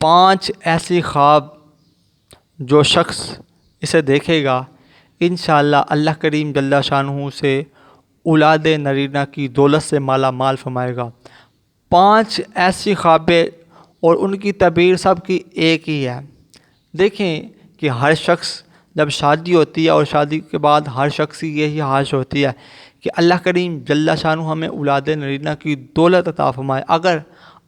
5 ایسی خواب جو شخص اسے دیکھے گا انشاءاللہ اللہ کریم جل شانہ سے اولاد نرینہ کی دولت سے مالا مال فرمائے گا۔ 5 ایسی خوابیں اور ان کی تعبیر سب کی ایک ہی ہے۔ دیکھیں کہ ہر شخص جب شادی ہوتی ہے اور شادی کے بعد ہر شخص کی یہی خواہش ہوتی ہے کہ اللہ کریم جل شانہ ہمیں اولاد نرینہ کی دولت عطا فرمائے۔ اگر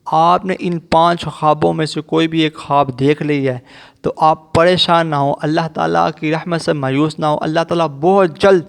آپ نے ان 5 خوابوں میں سے کوئی بھی ایک خواب دیکھ لی ہے تو آپ پریشان نہ ہوں، اللہ تعالیٰ کی رحمت سے مایوس نہ ہوں، اللہ تعالیٰ بہت جلد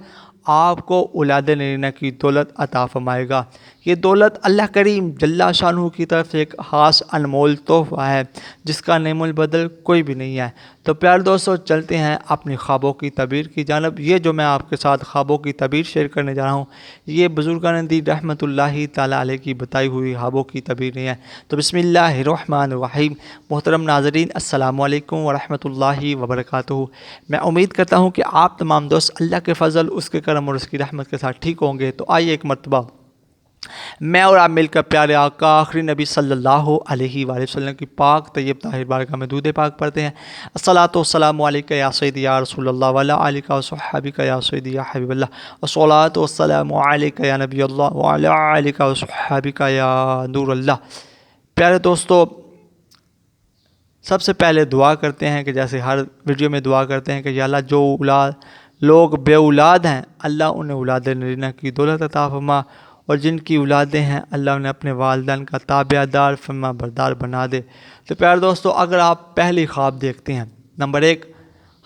آپ کو اولاد نرینہ کی دولت عطا فرمائے گا۔ یہ دولت اللہ کریم جل شانہ کی طرف سے ایک خاص انمول تحفہ ہے جس کا نعم البدل کوئی بھی نہیں ہے۔ تو پیارے دوستو، چلتے ہیں اپنی خوابوں کی تعبیر کی جانب۔ یہ جو میں آپ کے ساتھ خوابوں کی تعبیر شیئر کرنے جا رہا ہوں یہ بزرگان دین رحمۃ اللہ تعالیٰ علیہ کی بتائی ہوئی خوابوں کی تعبیر نہیں ہے۔ تو بسم اللہ الرحمن الرحیم۔ محترم ناظرین، السلام علیکم ورحمۃ اللہ وبرکاتہ۔ میں امید کرتا ہوں کہ آپ تمام دوست اللہ کے فضل، اس کے کرم اور اس کی رحمت کے ساتھ ٹھیک ہوں گے۔ تو آئیے ایک مرتبہ میں اور آپ مل کر پیارے آقا آخری نبی صلی اللہ علیہ وآلہ وسلم کی پاک طیب طاہر بارگاہ میں درود پاک پڑھتے ہیں۔ الصلاۃ والسلام علیک یا سیدی یا رسول اللہ وعلی آلک وصحبک یا سیدی یا حبیب اللہ، الصلاۃ والسلام علیک یا نبی اللہ وعلی آلک وصحبک یا نور اللہ۔ پیارے دوستو، سب سے پہلے دعا کرتے ہیں کہ جیسے ہر ویڈیو میں دعا کرتے ہیں کہ یا اللہ جو لوگ بے اولاد ہیں اللہ انہیں اولاد نرینہ کی دولت عطا فرما، اور جن کی اولادیں ہیں اللہ انہیں اپنے والدین کا تابع دار فرما بردار بنا دے۔ تو پیارے دوستو، اگر آپ پہلی خواب دیکھتے ہیں، نمبر 1،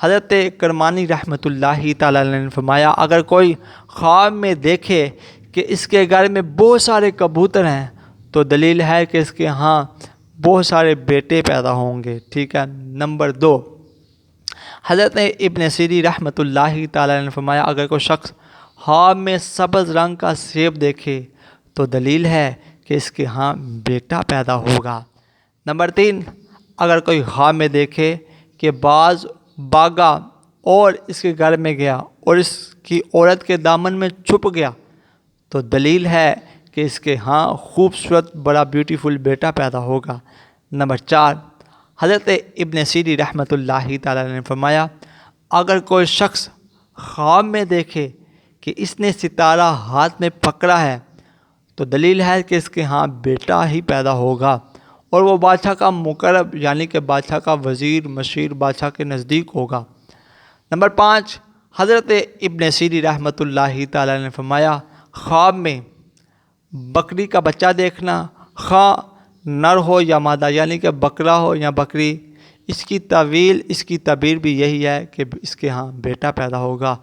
حضرت کرمانی رحمۃ اللہ تعالیٰ نے فرمایا اگر کوئی خواب میں دیکھے کہ اس کے گھر میں بہت سارے کبوتر ہیں تو دلیل ہے کہ اس کے ہاں بہت سارے بیٹے پیدا ہوں گے، ٹھیک ہے۔ نمبر 2، حضرت ابن سیرین رحمۃ اللہ تعالیٰ نے فرمایا اگر کوئی شخص خواب میں سبز رنگ کا سیب دیکھے تو دلیل ہے کہ اس کے ہاں بیٹا پیدا ہوگا۔ نمبر 3، اگر کوئی خواب میں دیکھے کہ باز بھاگا اور اس کے گھر میں گیا اور اس کی عورت کے دامن میں چھپ گیا تو دلیل ہے کہ اس کے ہاں خوبصورت بڑا بیوٹیفل بیٹا پیدا ہوگا۔ نمبر 4، حضرت ابن سیرین رحمۃ اللہ تعالیٰ نے فرمایا اگر کوئی شخص خواب میں دیکھے کہ اس نے ستارہ ہاتھ میں پکڑا ہے تو دلیل ہے کہ اس کے ہاں بیٹا ہی پیدا ہوگا اور وہ بادشاہ کا مقرب یعنی کہ بادشاہ کا وزیر مشیر بادشاہ کے نزدیک ہوگا۔ نمبر 5، حضرت ابن سیرین رحمۃ اللہ تعالیٰ نے فرمایا خواب میں بکری کا بچہ دیکھنا، خواہ نر ہو یا مادہ یعنی کہ بکرا ہو یا بکری، اس کی تعبیر بھی یہی ہے کہ اس کے ہاں بیٹا پیدا ہوگا۔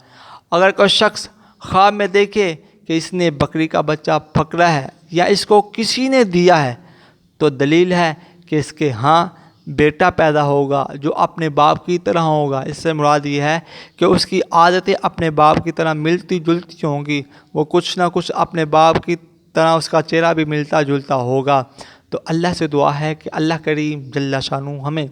اگر کوئی شخص خواب میں دیکھے کہ اس نے بکری کا بچہ پکڑا ہے یا اس کو کسی نے دیا ہے تو دلیل ہے کہ اس کے ہاں بیٹا پیدا ہوگا جو اپنے باپ کی طرح ہوگا۔ اس سے مراد یہ ہے کہ اس کی عادتیں اپنے باپ کی طرح ملتی جلتی ہوں گی، وہ کچھ نہ کچھ اپنے باپ کی طرح اس کا چہرہ بھی ملتا جلتا ہوگا۔ تو اللہ سے دعا ہے کہ اللہ کریم جل شانہ ہمیں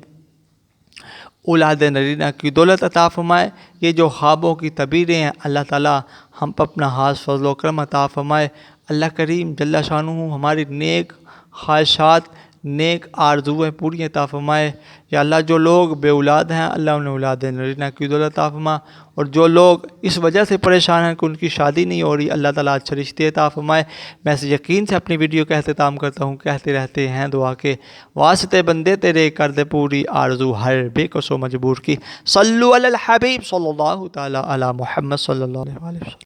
اولاد نرینہ کی دولت عطا فرمائے۔ یہ جو خوابوں کی تعبیریں ہیں اللہ تعالیٰ ہم پر اپنا خاص فضل و کرم عطا فرمائے۔ اللہ کریم جل شانہ ہماری نیک خواہشات نیک آرزویں پوری عطا فرمائے۔ یا اللہ جو لوگ بے اولاد ہیں اللہ انہیں اولاد نرینہ کی دولت عطا فرما، اور جو لوگ اس وجہ سے پریشان ہیں کہ ان کی شادی نہیں ہو رہی اللہ تعالیٰ اچھے رشتے عطا فرمائے۔ میں اس یقین سے اپنی ویڈیو کا اختتام کرتا ہوں، کہتے رہتے ہیں دعا کے واسطے بندے تیرے کر دے پوری آرزو ہر بے کس و مجبور کی۔ صلو علی الحبیب صلی اللہ تعالیٰ علی محمد صلی اللہ علیہ وسلم۔